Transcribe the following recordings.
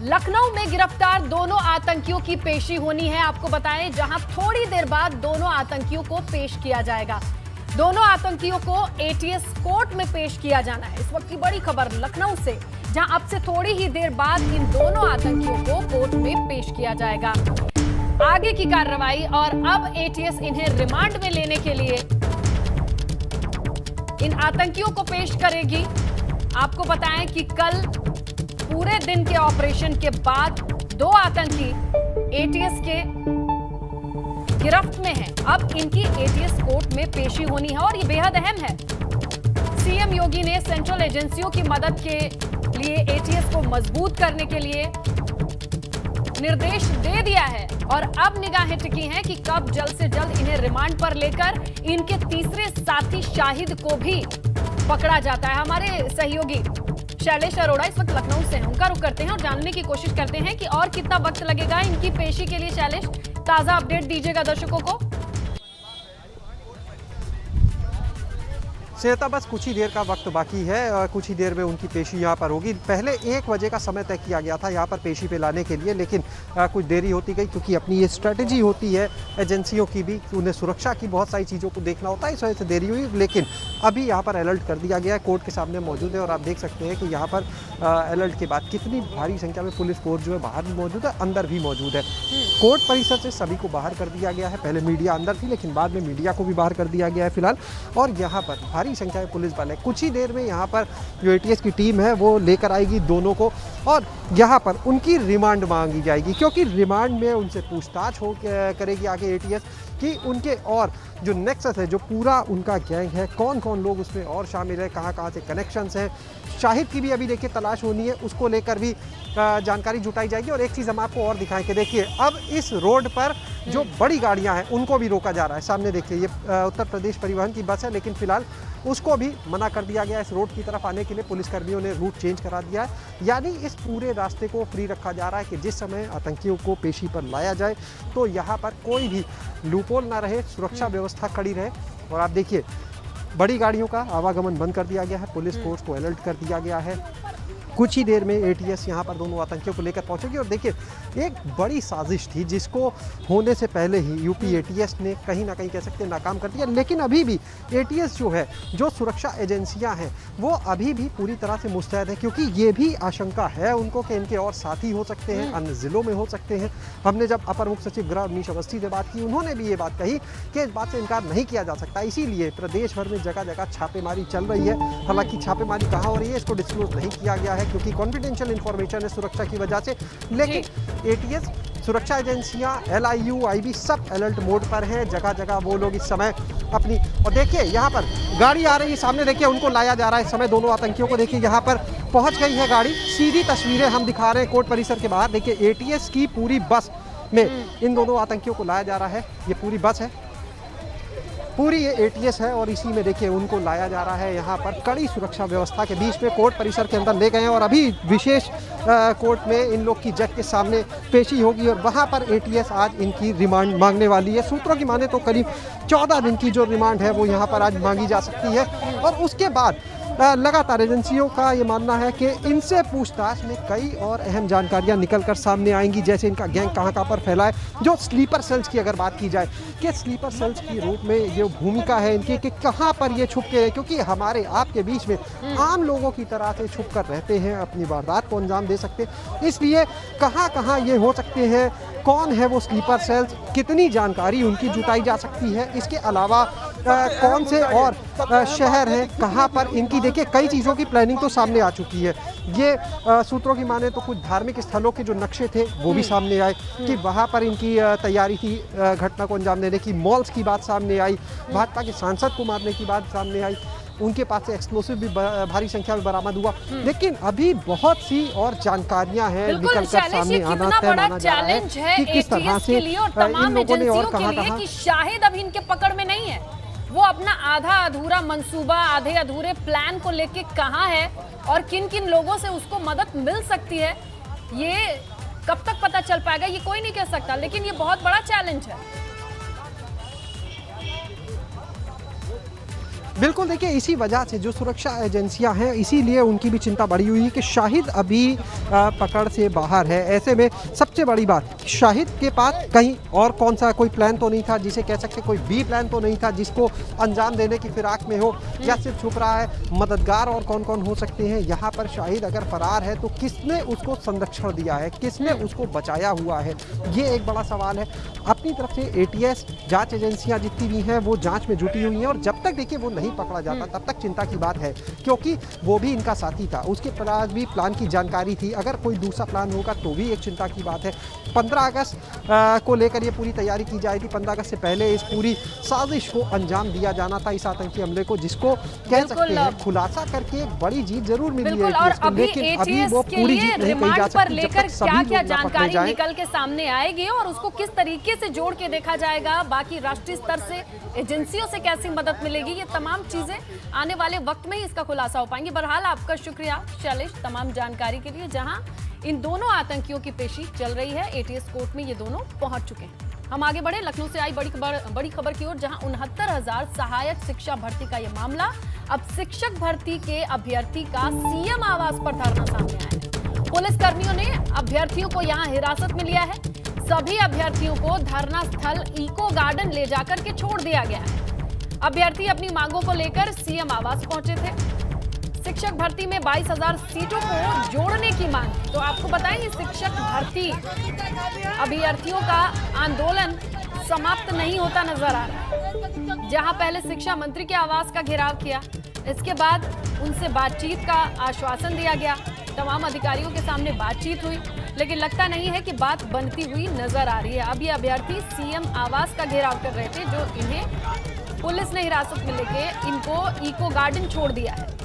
लखनऊ में गिरफ्तार दोनों आतंकियों की पेशी होनी है। आपको बताएं, जहां थोड़ी देर बाद दोनों आतंकियों को पेश किया जाएगा। दोनों आतंकियों को एटीएस कोर्ट में पेश किया जाना है। इस वक्त की बड़ी खबर लखनऊ से, जहां अब से थोड़ी ही देर बाद इन दोनों आतंकियों को कोर्ट में पेश किया जाएगा। आगे की कार्रवाई, और अब एटीएस इन्हें रिमांड में लेने के लिए इन आतंकियों को पेश करेगी। आपको बताएं कि कल पूरे दिन के ऑपरेशन के बाद दो आतंकी एटीएस के गिरफ्त में हैं। अब इनकी एटीएस कोर्ट में पेशी होनी है और ये बेहद अहम है। सीएम योगी ने सेंट्रल एजेंसियों की मदद के लिए एटीएस को मजबूत करने के लिए निर्देश दे दिया है और अब निगाहें टिकी हैं कि कब जल्द से जल्द इन्हें रिमांड पर लेकर इनके तीसरे साथी शाहिद को भी पकड़ा जाता है। हमारे सहयोगी शैलेश अरोड़ा इस वक्त लखनऊ से हैं, उनका रुख करते हैं और जानने की कोशिश करते हैं कि और कितना वक्त लगेगा इनकी पेशी के लिए। शैलेश, ताजा अपडेट दीजिएगा दर्शकों को। श्वेता, बस कुछ ही देर का वक्त बाकी है, कुछ ही देर में उनकी पेशी यहाँ पर होगी। पहले 1 बजे का समय तय किया गया था यहाँ पर पेशी पे लाने के लिए, लेकिन कुछ देरी होती गई क्योंकि अपनी ये स्ट्रेटजी होती है एजेंसियों की भी, उन्हें सुरक्षा की बहुत सारी चीज़ों को देखना होता है, इस वजह से देरी हुई। लेकिन अभी यहाँ पर अलर्ट कर दिया गया है, कोर्ट के सामने मौजूद है और आप देख सकते हैं कि यहाँ पर अलर्ट के बाद कितनी भारी संख्या में पुलिस फोर्स जो है बाहर भी मौजूद है, अंदर भी मौजूद है। कोर्ट परिसर से सभी को बाहर कर दिया गया है। पहले मीडिया अंदर थी, लेकिन बाद में मीडिया को भी बाहर कर दिया गया है फिलहाल। और यहाँ पर भारी संख्या में पुलिस बल है। कुछ ही देर में यहाँ पर जो एटीएस की टीम है वो लेकर आएगी दोनों को और यहाँ पर उनकी रिमांड मांगी जाएगी, क्योंकि रिमांड में उनसे पूछताछ करेगी आगे एटीएस कि उनके और जो नेक्सस है, जो पूरा उनका गैंग है, कौन कौन लोग उसमें और शामिल है, कहाँ कहाँ से कनेक्शंस हैं। शाहिद की भी अभी देखिए तलाश होनी है, उसको लेकर भी जानकारी जुटाई जाएगी। और एक चीज़ हम आपको और दिखाएं कि देखिए अब इस रोड पर जो बड़ी गाड़ियां हैं उनको भी रोका जा रहा है। सामने देखिए ये उत्तर प्रदेश परिवहन की बस है, लेकिन फिलहाल उसको भी मना कर दिया गया। इस रोड की तरफ आने के लिए पुलिसकर्मियों ने रूट चेंज करा दिया है। यानी इस पूरे रास्ते को फ्री रखा जा रहा है कि जिस समय आतंकियों को पेशी पर लाया जाए तो यहाँ पर कोई भी लूपहोल ना रहे, सुरक्षा व्यवस्था खड़ी रहे। और आप देखिए बड़ी गाड़ियों का आवागमन बंद कर दिया गया है, पुलिस फोर्स को अलर्ट कर दिया गया है। कुछ ही देर में एटीएस यहाँ पर दोनों आतंकियों को लेकर पहुंचेगी। और देखिए एक बड़ी साजिश थी जिसको होने से पहले ही यूपी एटीएस ने कहीं ना कहीं कह सकते हैं नाकाम कर दिया। लेकिन अभी भी एटीएस जो है, जो सुरक्षा एजेंसियां हैं, वो अभी भी पूरी तरह से मुस्तैद है, क्योंकि ये भी आशंका है उनको कि इनके और साथी हो सकते हैं, अन्य जिलों में हो सकते हैं। हमने जब अपर मुख्य सचिव गृह अवनीश अवस्थी से बात की, उन्होंने भी ये बात कही कि इस बात से इनकार नहीं किया जा सकता। इसीलिए प्रदेश भर में जगह जगह छापेमारी चल रही है। हालांकि छापेमारी कहाँ हो रही है इसको डिस्क्लोज नहीं किया गया है, क्योंकि कॉन्फिडेंशियल इंफॉर्मेशन है सुरक्षा की वजह से। लेकिन एटीएस, सुरक्षा एजेंसियां, LIU, IB सब अलर्ट मोड पर हैं। जगह जगह वो लोग इस समय अपनी, और देखिए यहाँ पर गाड़ी आ रही है, सामने देखिए उनको लाया जा रहा है। इस समय दोनों आतंकियों को देखिए यहाँ पर पहुँच गई है गाड़ी। सीधी तस्वीरें हम दिखा रहे हैं कोर्ट परिसर के बाहर। देखिए एटीएस की पूरी बस में इन दोनों आतंकियों को लाया जा रहा है। ये पूरी बस है, पूरी ये एटीएस है और इसी में देखिए उनको लाया जा रहा है। यहाँ पर कड़ी सुरक्षा व्यवस्था के बीच में कोर्ट परिसर के अंदर ले गए हैं और अभी विशेष कोर्ट में इन लोग की जज के सामने पेशी होगी और वहाँ पर एटीएस आज इनकी रिमांड मांगने वाली है। सूत्रों की माने तो करीब 14 दिन की जो रिमांड है वो यहाँ पर आज मांगी जा सकती है। और उसके बाद लगातार एजेंसियों का ये मानना है कि इनसे पूछताछ में कई और अहम जानकारियां निकल कर सामने आएंगी, जैसे इनका गैंग कहां पर फैला है। जो स्लीपर सेल्स की अगर बात की जाए कि स्लीपर सेल्स की रूप में ये भूमिका है इनकी कि कहां पर ये छुप के है, क्योंकि हमारे आपके बीच में आम लोगों की तरह से छुप कर रहते हैं, अपनी वारदात को अंजाम दे सकते हैं। इसलिए कहां ये हो सकते हैं, कौन है वो स्लीपर सेल्स, कितनी जानकारी उनकी जुटाई जा सकती है। इसके अलावा कौन से और शहर हैं, कहाँ पर इनकी, देखिए कई चीज़ों की प्लानिंग तो सामने आ चुकी है। ये सूत्रों की माने तो कुछ धार्मिक स्थलों के जो नक्शे थे वो भी सामने आए कि वहाँ पर इनकी तैयारी थी घटना को अंजाम देने की। मॉल्स की बात सामने आई, भाजपा के सांसद को मारने की बात सामने आई, उनके पास से एक्सप्लोसिव भी भारी संख्या में बरामद हुआ। लेकिन अभी बहुत सी और जानकारियां हैं निकल कर सामने आना तय माना जा रहा है कि किस तरह से इन लोगों ने और कहां शाहिद अभी इनके पकड़ में नहीं है। वो अपना आधा अधूरा मंसूबा, आधे अधूरे प्लान को लेके कहां है और किन किन लोगों से उसको मदद मिल सकती है, ये कब तक पता चल पाएगा ये कोई नहीं कह सकता। लेकिन ये बहुत बड़ा चैलेंज है। बिल्कुल, देखिए इसी वजह से जो सुरक्षा एजेंसियां हैं इसीलिए उनकी भी चिंता बढ़ी हुई है कि शाहिद अभी पकड़ से बाहर है। ऐसे में सबसे बड़ी बात, शाहिद के पास कहीं और कौन सा कोई प्लान तो नहीं था, जिसे कह सकते कोई बी प्लान तो नहीं था जिसको अंजाम देने की फिराक में हो, या सिर्फ छुप रहा है। मददगार और कौन कौन हो सकते हैं यहाँ पर? शाहिद अगर फरार है तो किसने उसको संरक्षण दिया है, किसने उसको बचाया हुआ है, ये एक बड़ा सवाल है। अपनी तरफ से एटीएस जांच एजेंसियां जितनी भी हैं वो जांच में जुटी हुई हैं, और जब तक देखिए वो नहीं पकड़ा जाता तब तक चिंता की बात है, क्योंकि वो भी इनका साथी था, उसके पास भी प्लान की जानकारी थी। अगर कोई दूसरा प्लान होगा तो भी एक चिंता की बात है। 15 अगस्त को लेकर ये पूरी तैयारी की जाएगी। 15 अगस्त से पहले इस पूरी साजिश को अंजाम दिया जाना था, इस आतंकी हमले को, जिसको कह सकते हैं खुलासा करके एक बड़ी जीत जरूर मिली है एटीएस को, लेकिन अभी वो पूरी जीत नहीं कही जा सकती जब तक सभी क्या जानकारी निकल के सामने आएगी और उसको किस तरीके से जोड़ के देखा जाएगा, बाकी राष्ट्रीय स्तर से एजेंसियों से कैसी मदद मिलेगी, ये तमाम चीजें आने वाले वक्त में ही इसका खुलासा हो पाएंगी। बहरहाल आपका शुक्रिया शैलेश तमाम जानकारी के लिए। जहां इन दोनों आतंकियों की पेशी चल रही है, एटीएस कोर्ट में ये दोनों पहुंच चुके हैं। हम आगे बढ़े लखनऊ से आई बड़ी खबर की ओर, जहां 69,000 सहायक शिक्षा भर्ती का यह मामला, अब शिक्षक भर्ती के अभ्यर्थी का सीएम आवास पर धरना सामने आया है। पुलिस कर्मियों ने अभ्यर्थियों को यहां हिरासत में लिया है। सभी अभ्यर्थियों को धरना स्थल इको गार्डन ले जाकर के छोड़ दिया गया है। अभ्यर्थी अपनी मांगों को लेकर सीएम आवास पहुंचे थे। शिक्षक भर्ती में 22,000 सीटों को जोड़ने की मांग। तो आपको बताएं, शिक्षक भर्ती अभ्यर्थियों का आंदोलन समाप्त नहीं होता नजर आ रहा है। जहां पहले शिक्षा मंत्री के आवास का घेराव किया, इसके बाद उनसे बातचीत का आश्वासन दिया गया, तमाम अधिकारियों के सामने बातचीत हुई, लेकिन लगता नहीं है कि बात बनती हुई नजर आ रही है। अब ये अभ्यर्थी सीएम आवास का घेराव कर रहे थे, जो इन्हें पुलिस ने हिरासत में लेके इनको इको गार्डन छोड़ दिया है।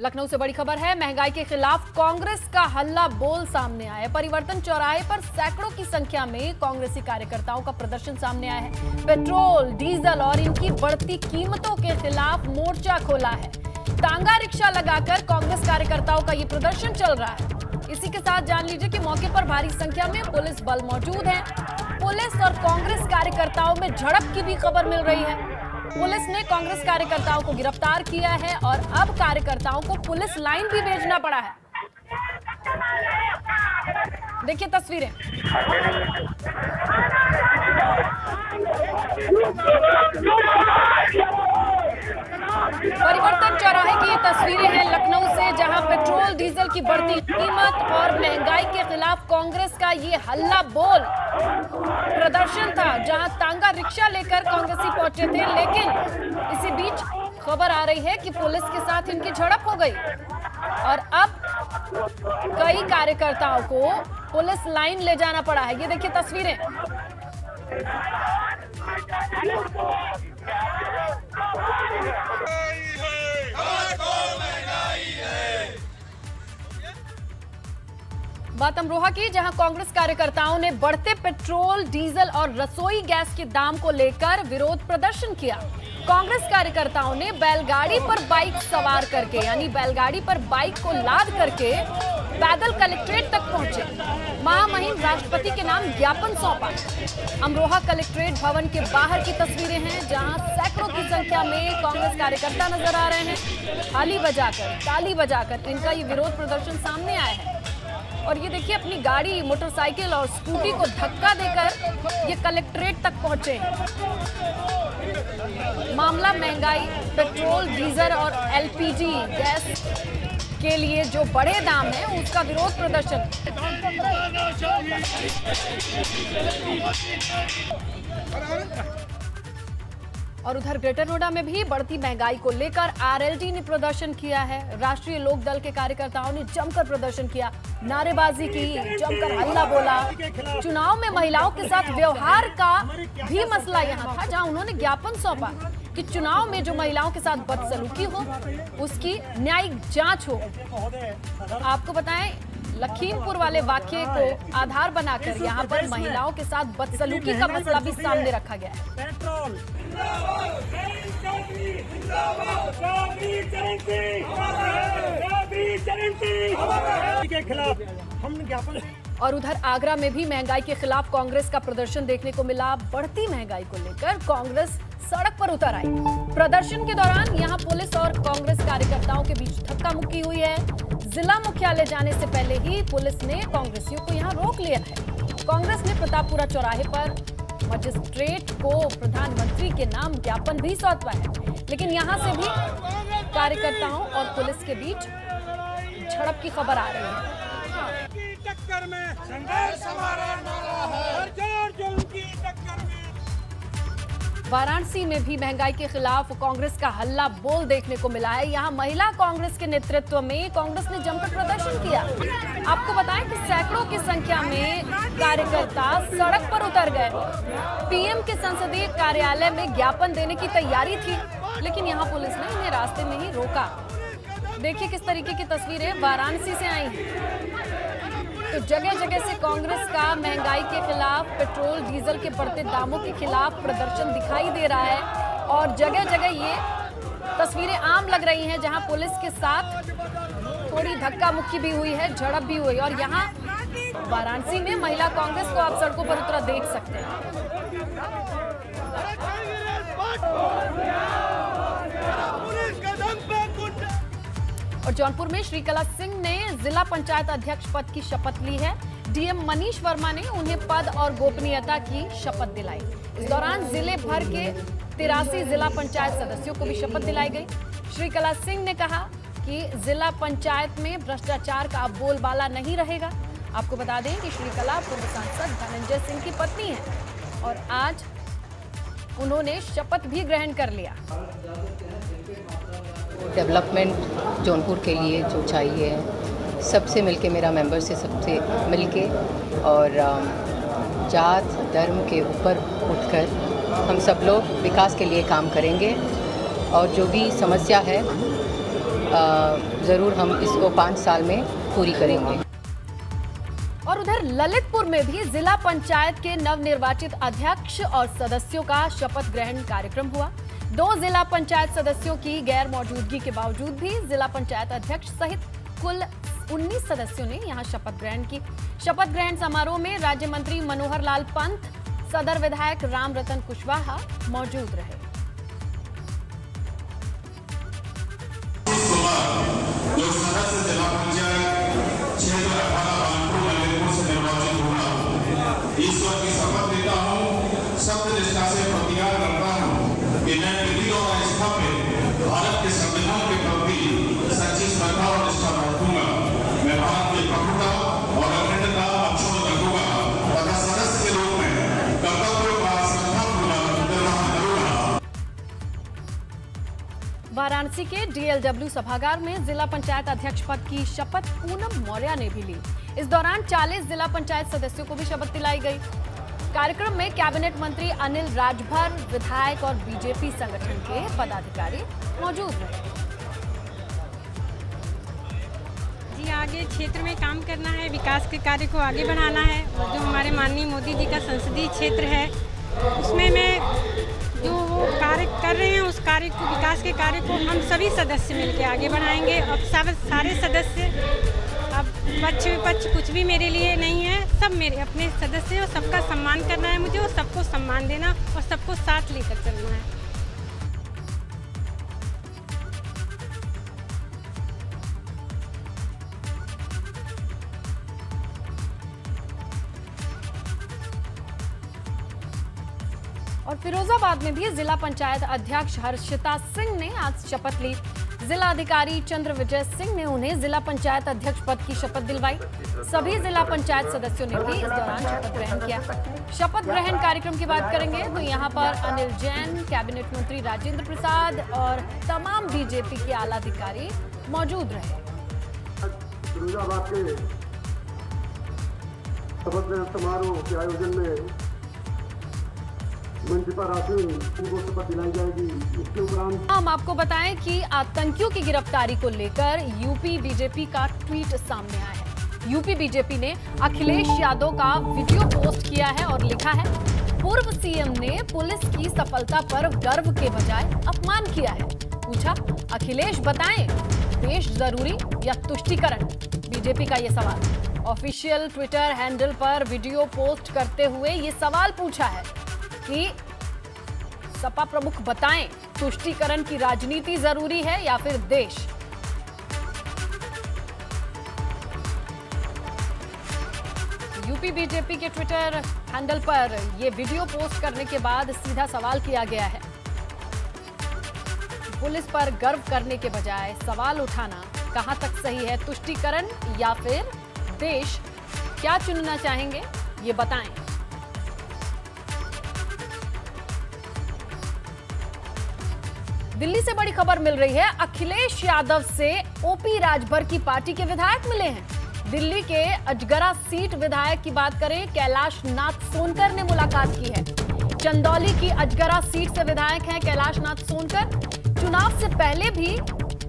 लखनऊ से बड़ी खबर है, महंगाई के खिलाफ कांग्रेस का हल्ला बोल सामने आया है। परिवर्तन चौराहे पर सैकड़ों की संख्या में कांग्रेसी कार्यकर्ताओं का प्रदर्शन सामने आया है। पेट्रोल, डीजल और इनकी बढ़ती कीमतों के खिलाफ मोर्चा खोला है। तांगा रिक्शा लगाकर कांग्रेस कार्यकर्ताओं का ये प्रदर्शन चल रहा है। इसी के साथ जान लीजिए कि मौके पर भारी संख्या में पुलिस बल मौजूद है। पुलिस और कांग्रेस कार्यकर्ताओं में झड़प की भी खबर मिल रही है। पुलिस ने कांग्रेस कार्यकर्ताओं को गिरफ्तार किया है और अब कार्यकर्ताओं को पुलिस लाइन भी भेजना पड़ा है। देखिए तस्वीरें। परिवर्तन चौराहे की ये तस्वीरें हैं लखनऊ से, जहां पेट्रोल डीजल की बढ़ती कीमत और महंगाई के खिलाफ कांग्रेस का ये हल्ला बोल प्रदर्शन था, जहां तांगा रिक्शा लेकर कांग्रेसी पहुंचे थे। लेकिन इसी बीच खबर आ रही है कि पुलिस के साथ इनकी झड़प हो गई और अब कई कार्यकर्ताओं को पुलिस लाइन ले जाना पड़ा है। ये देखिए तस्वीरें। बात अमरोहा की, जहां कांग्रेस कार्यकर्ताओं ने बढ़ते पेट्रोल, डीजल और रसोई गैस के दाम को लेकर विरोध प्रदर्शन किया। कांग्रेस कार्यकर्ताओं ने बैलगाड़ी पर बाइक सवार करके, यानी बैलगाड़ी पर बाइक को लाद करके पैदल कलेक्ट्रेट तक पहुंचे। महामहिम राष्ट्रपति के नाम ज्ञापन सौंपा। अमरोहा कलेक्ट्रेट भवन के बाहर की तस्वीरें हैं, जहां सैकड़ों की संख्या में कांग्रेस कार्यकर्ता नजर आ रहे हैं। थाली बजाकर, ताली बजाकर इनका ये विरोध प्रदर्शन सामने आया है। और ये देखिए, अपनी गाड़ी, मोटरसाइकिल और स्कूटी को धक्का देकर ये कलेक्ट्रेट तक पहुंचे। मामला महंगाई, पेट्रोल, डीजल और एलपीजी गैस के लिए जो बड़े दाम है उसका विरोध प्रदर्शन। और उधर ग्रेटर नोएडा में भी बढ़ती महंगाई को लेकर आरएलडी ने प्रदर्शन किया है। राष्ट्रीय लोक दल के कार्यकर्ताओं ने जमकर प्रदर्शन किया, नारेबाजी की, जमकर हल्ला बोला। चुनाव में महिलाओं के साथ व्यवहार का भी मसला यहां था, जहां उन्होंने ज्ञापन सौंपा कि चुनाव में जो महिलाओं के साथ बदसलूकी हो उसकी न्यायिक जांच हो। आपको बताएं, लखीमपुर वाले वाकये को आधार बनाकर यहां पर महिलाओं के साथ बदसलूकी का मसला भी सामने रखा गया है। के खिलाफ हम ज्ञापन। और उधर आगरा में भी महंगाई के खिलाफ कांग्रेस का प्रदर्शन देखने को मिला। बढ़ती महंगाई को लेकर कांग्रेस सड़क पर उतर आई। प्रदर्शन के दौरान यहां पुलिस और कांग्रेस कार्यकर्ताओं के बीच धक्का मुक्की हुई है। जिला मुख्यालय जाने से पहले ही पुलिस ने कांग्रेसियों को यहां रोक लिया है। कांग्रेस ने प्रतापपुरा चौराहे पर मजिस्ट्रेट को प्रधानमंत्री के नाम ज्ञापन भी सौंपा है, लेकिन यहां से भी कार्यकर्ताओं और पुलिस के बीच झड़प की खबर आ रही है। टक्कर में संघर्ष हमारा नारा है, हर जोर जुल्म की टक्कर में। वाराणसी में भी महंगाई के खिलाफ कांग्रेस का हल्ला बोल देखने को मिला है। यहां महिला कांग्रेस के नेतृत्व में कांग्रेस ने जमकर प्रदर्शन किया। आपको बताएं कि सैकड़ों की संख्या में कार्यकर्ता सड़क पर उतर गए। पीएम के संसदीय कार्यालय में ज्ञापन देने की तैयारी थी, लेकिन यहां पुलिस ने इन्हें रास्ते में ही रोका। देखिए किस तरीके की तस्वीरें वाराणसी से आई हैं। तो जगह जगह से कांग्रेस का महंगाई के खिलाफ, पेट्रोल डीजल के बढ़ते दामों के खिलाफ प्रदर्शन दिखाई दे रहा है और जगह जगह ये तस्वीरें आम लग रही हैं, जहां पुलिस के साथ थोड़ी धक्का मुक्की भी हुई है, झड़प भी हुई। और यहां वाराणसी में महिला कांग्रेस को आप सड़कों पर उतरा देख सकते हैं। और जौनपुर में श्रीकला सिंह ने जिला पंचायत अध्यक्ष पद की शपथ ली है। डीएम मनीष वर्मा ने उन्हें पद और गोपनीयता की शपथ दिलाई। इस दौरान जिले भर के 83 जिला पंचायत सदस्यों को भी शपथ दिलाई गई। श्रीकला सिंह ने कहा कि जिला पंचायत में भ्रष्टाचार का अब बोलबाला नहीं रहेगा। आपको बता दें कि श्रीकला पूर्व सांसद धनंजय सिंह की पत्नी है और आज उन्होंने शपथ भी ग्रहण कर लिया। डेवलपमेंट जौनपुर के लिए जो चाहिए, सबसे मिलके, मेरा मेंबर से सबसे मिलके और जात धर्म के ऊपर उठकर हम सब लोग विकास के लिए काम करेंगे और जो भी समस्या है ज़रूर हम इसको 5 साल में पूरी करेंगे। और उधर ललितपुर में भी जिला पंचायत के नवनिर्वाचित अध्यक्ष और सदस्यों का शपथ ग्रहण कार्यक्रम हुआ। 2 जिला पंचायत सदस्यों की गैर मौजूदगी के बावजूद भी जिला पंचायत अध्यक्ष सहित कुल 19 सदस्यों ने यहां शपथ ग्रहण की। शपथ ग्रहण समारोह में राज्य मंत्री मनोहर लाल पंत, सदर विधायक राम रतन कुशवाहा मौजूद रहे। ईश्वर की शपथ लेता हूँ, सत्यनिष्ठा से प्रतिज्ञा करता हूँ कि मैं विधि और आस्था में भारत के संविधान के प्रति सच्ची श्रद्धा और निष्ठा रखूंगा। मैं भारत की प्रभुता और अखंडता अक्षुण्ण रखूंगा तथा सदस्य के रूप में कर्तव्यों का श्रद्धापूर्वक निर्वहन करूंगा। वाराणसी के डीएलडब्ल्यू सभागार में जिला पंचायत अध्यक्ष पद की शपथ पूनम मौर्य ने भी ली। इस दौरान 40 जिला पंचायत सदस्यों को भी शपथ दिलाई गई। कार्यक्रम में कैबिनेट मंत्री अनिल राजभर, विधायक और बीजेपी संगठन के पदाधिकारी मौजूद रहे। जी, आगे क्षेत्र में काम करना है, विकास के कार्य को आगे बढ़ाना है और जो हमारे माननीय मोदी जी का संसदीय क्षेत्र है उसमें मैं जो वो कार्य कर रहे हैं उस कार्य को, विकास के कार्य को हम सभी सदस्य मिलकर आगे बढ़ाएंगे। अब सारे सदस्य, अब पक्ष विपक्ष कुछ भी मेरे लिए नहीं है, सब मेरे अपने सदस्य और सबका सम्मान करना है मुझे और सबको सम्मान देना और सबको साथ लेकर चलना है। और फिरोजाबाद में भी जिला पंचायत अध्यक्ष हर्षिता सिंह ने आज शपथ ली। जिला अधिकारी चंद्र विजय सिंह ने उन्हें जिला पंचायत अध्यक्ष पद की शपथ दिलवाई। सभी जिला पंचायत सदस्यों ने भी इस दौरान शपथ ग्रहण किया। शपथ ग्रहण कार्यक्रम की बात करेंगे तो यहाँ पर अनिल जैन, कैबिनेट मंत्री राजेंद्र प्रसाद और तमाम बीजेपी के आला अधिकारी मौजूद रहे। फिरोजाबाद के शपथ ग्रहण समारोह के आयोजन में मंच पर आते उनको शपथ दिलाई जाएगी। इसके उपरांत हम आपको बताएं कि आतंकियों की गिरफ्तारी को लेकर यूपी बीजेपी का ट्वीट सामने आया है। यूपी बीजेपी ने अखिलेश यादव का वीडियो पोस्ट किया है और लिखा है, पूर्व सीएम ने पुलिस की सफलता पर गर्व के बजाय अपमान किया है। पूछा, अखिलेश बताएं, देश जरूरी या तुष्टीकरण? बीजेपी का ये सवाल। ऑफिशियल ट्विटर हैंडल पर वीडियो पोस्ट करते हुए ये सवाल पूछा है कि सपा प्रमुख बताएं, तुष्टीकरण की राजनीति जरूरी है या फिर देश? यूपी बीजेपी के ट्विटर हैंडल पर यह वीडियो पोस्ट करने के बाद सीधा सवाल किया गया है। पुलिस पर गर्व करने के बजाय सवाल उठाना कहां तक सही है? तुष्टीकरण या फिर देश? क्या चुनना चाहेंगे, ये बताएं। दिल्ली से बड़ी खबर मिल रही है। अखिलेश यादव से ओपी राजभर की पार्टी के विधायक मिले हैं। दिल्ली के अजगरा सीट विधायक की बात करें, कैलाश नाथ सोनकर ने मुलाकात की है। चंदौली की अजगरा सीट से विधायक हैं कैलाश नाथ सोनकर। चुनाव से पहले भी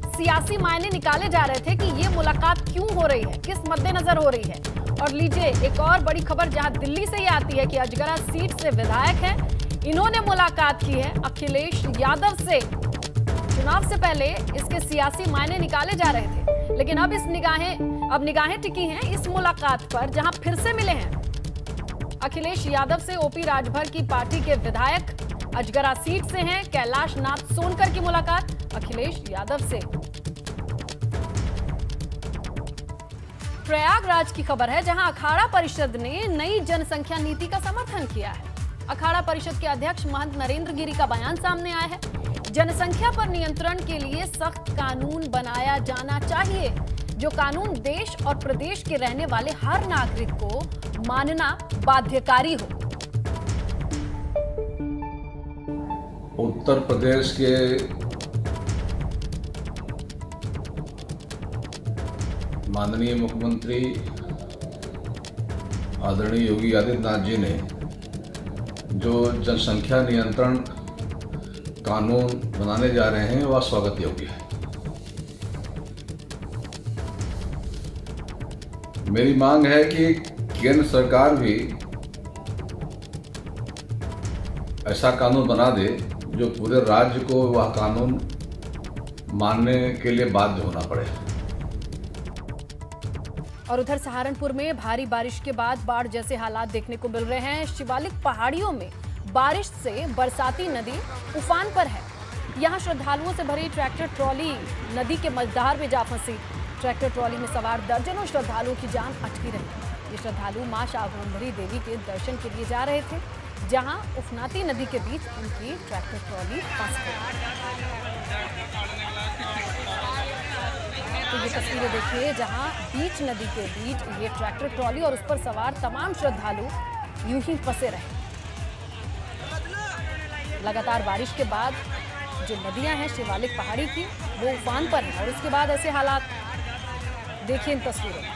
सियासी मायने निकाले जा रहे थे कि ये मुलाकात क्यों हो रही है, किस मद्देनजर हो रही है। और लीजिए एक और बड़ी खबर जहां दिल्ली से ये आती है कि अजगरा सीट से विधायक हैं, इन्होंने मुलाकात की है अखिलेश यादव से। चुनाव से पहले इसके सियासी मायने निकाले जा रहे थे, लेकिन अब निगाहें टिकी हैं इस मुलाकात पर, जहां फिर से मिले हैं अखिलेश यादव से ओपी राजभर की पार्टी के विधायक। अजगरा सीट से हैं कैलाश नाथ सोनकर की मुलाकात अखिलेश यादव से। प्रयागराज की खबर है, जहां अखाड़ा परिषद ने नई जनसंख्या नीति का समर्थन किया है। अखाड़ा परिषद के अध्यक्ष महंत नरेंद्र गिरी का बयान सामने आया है। जनसंख्या पर नियंत्रण के लिए सख्त कानून बनाया जाना चाहिए, जो कानून देश और प्रदेश के रहने वाले हर नागरिक को मानना बाध्यकारी हो। उत्तर प्रदेश के माननीय मुख्यमंत्री आदरणीय योगी आदित्यनाथ जी ने जो जनसंख्या नियंत्रण कानून बनाने जा रहे हैं वह स्वागत योग्य है। मेरी मांग है कि केंद्र सरकार भी ऐसा कानून बना दे जो पूरे राज्य को वह कानून मानने के लिए बाध्य होना पड़े। और उधर सहारनपुर में भारी बारिश के बाद बाढ़ जैसे हालात देखने को मिल रहे हैं। शिवालिक पहाड़ियों में बारिश से बरसाती नदी उफान पर है। यहां श्रद्धालुओं से भरी ट्रैक्टर ट्रॉली नदी के मझधार में जा फंसी। ट्रैक्टर ट्रॉली में सवार दर्जनों श्रद्धालुओं की जान अटकी रही। ये श्रद्धालु मां शाकंभरी देवी के दर्शन के लिए जा रहे थे, जहां उफनाती नदी के बीच उनकी ट्रैक्टर ट्रॉली फंस गई। तो ये तस्वीरें देखिए, जहां बीच नदी के बीच ये ट्रैक्टर ट्रॉली और उस पर सवार तमाम श्रद्धालु यूं ही फंसे रहे। लगातार बारिश के बाद जो नदियां हैं शिवालिक पहाड़ी की, वो उफान पर हैं और उसके बाद ऐसे हालात देखिए इन तस्वीरों में।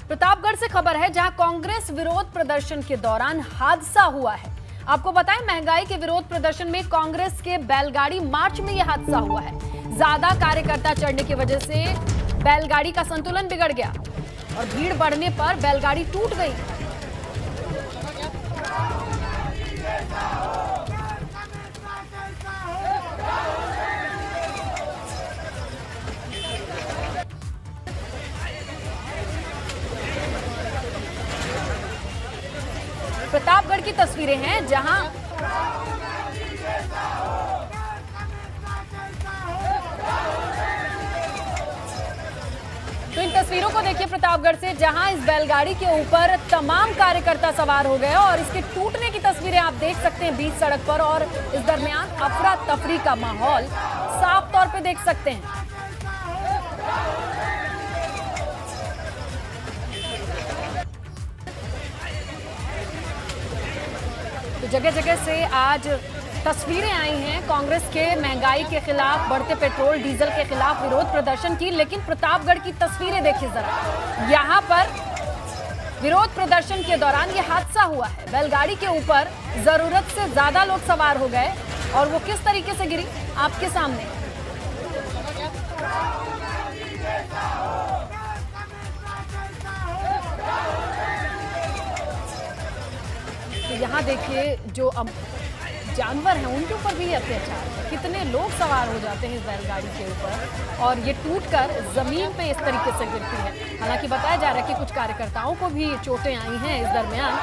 प्रतापगढ़ से खबर है, जहां कांग्रेस विरोध प्रदर्शन के दौरान हादसा हुआ है। आपको बताएं, महंगाई के विरोध प्रदर्शन में कांग्रेस के बैलगाड़ी मार्च में यह हादसा हुआ है। ज्यादा कार्यकर्ता चढ़ने की वजह से बैलगाड़ी का संतुलन बिगड़ गया और भीड़ बढ़ने पर बैलगाड़ी टूट गई। प्रतापगढ़ की तस्वीरें हैं, जहां तो इन तस्वीरों को देखिए प्रतापगढ़ से, जहां इस बैलगाड़ी के ऊपर तमाम कार्यकर्ता सवार हो गए और इसके टूटने की तस्वीरें आप देख सकते हैं बीच सड़क पर। और इस दरमियान अफरा तफरी का माहौल साफ तौर पे देख सकते हैं। तो जगह जगह से आज तस्वीरें आई हैं कांग्रेस के महंगाई के खिलाफ, बढ़ते पेट्रोल डीजल के खिलाफ विरोध प्रदर्शन की। लेकिन प्रतापगढ़ की तस्वीरें देखिए जरा, यहां पर विरोध प्रदर्शन के दौरान ये हादसा हुआ है। बैलगाड़ी के ऊपर जरूरत से ज्यादा लोग सवार हो गए और वो किस तरीके से गिरी आपके सामने। तो यहाँ देखिए जो जानवर हैं उनके ऊपर भी अत्याचार है। कितने लोग सवार हो जाते हैं इस बैलगाड़ी के ऊपर और ये टूटकर जमीन पे इस तरीके से गिरती है। हालांकि बताया जा रहा है कि कुछ कार्यकर्ताओं को भी चोटें आई हैं इस दरमियान।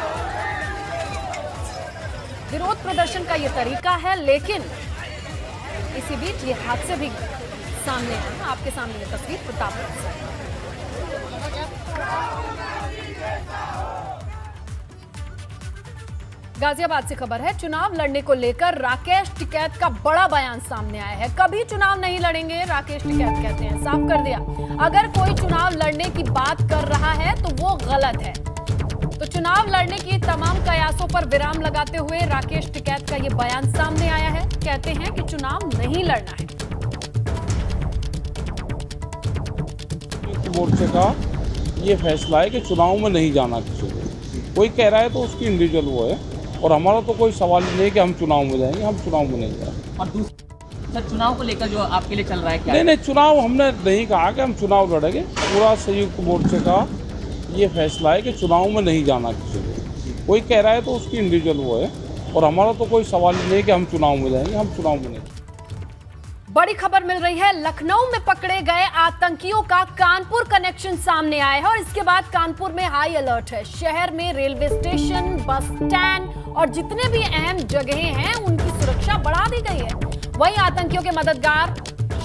विरोध प्रदर्शन का ये तरीका है, लेकिन इसी बीच ये हादसे भी सामने आए हैं। आपके सामने ये तस्वीर प्रतापगढ़ से। गाजियाबाद से खबर है, चुनाव लड़ने को लेकर राकेश टिकैत का बड़ा बयान सामने आया है। कभी चुनाव नहीं लड़ेंगे, राकेश टिकैत कहते हैं, साफ कर दिया अगर कोई चुनाव लड़ने की बात कर रहा है तो वो गलत है। तो चुनाव लड़ने की तमाम कयासों पर विराम लगाते हुए राकेश टिकैत का ये बयान सामने आया है। कहते हैं कि चुनाव नहीं लड़ना है। मोर्चे का ये फैसला है कि चुनाव में नहीं जाना किसी को। कोई कह रहा है तो उसकी इंडिविजुअल वो है, और हमारा तो कोई सवाल ही नहीं कि हम चुनाव में जाएंगे, हम चुनाव में नहीं जाएंगे। और सर, चुनाव को लेकर जो आपके लिए चल रहा है क्या? नहीं, चुनाव हमने नहीं कहा कि हम चुनाव लड़ेंगे। पूरा संयुक्त मोर्चे का ये फैसला है कि चुनाव में नहीं जाना किसी को। कोई कह रहा है तो उसकी इंडिविजुअल वो है, और हमारा तो कोई सवाल ही नहीं कि हम चुनाव में जाएंगे, हम चुनाव में नहीं। बड़ी खबर मिल रही है, लखनऊ में पकड़े गए आतंकियों का कानपुर कनेक्शन सामने आया है और इसके बाद कानपुर में हाई अलर्ट है। शहर में रेलवे स्टेशन, बस स्टैंड और जितने भी अहम जगहें हैं उनकी सुरक्षा बढ़ा दी गई है। वहीं आतंकियों के मददगार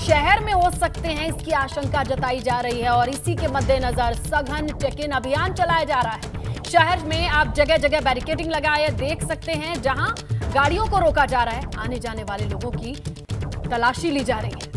शहर में हो सकते हैं, इसकी आशंका जताई जा रही है और इसी के मद्देनजर सघन चेक इन अभियान चलाया जा रहा है। शहर में आप जगह जगह बैरिकेडिंग लगाए देख सकते हैं, जहां गाड़ियों को रोका जा रहा है, आने जाने वाले लोगों की तलाशी ली जा रही है।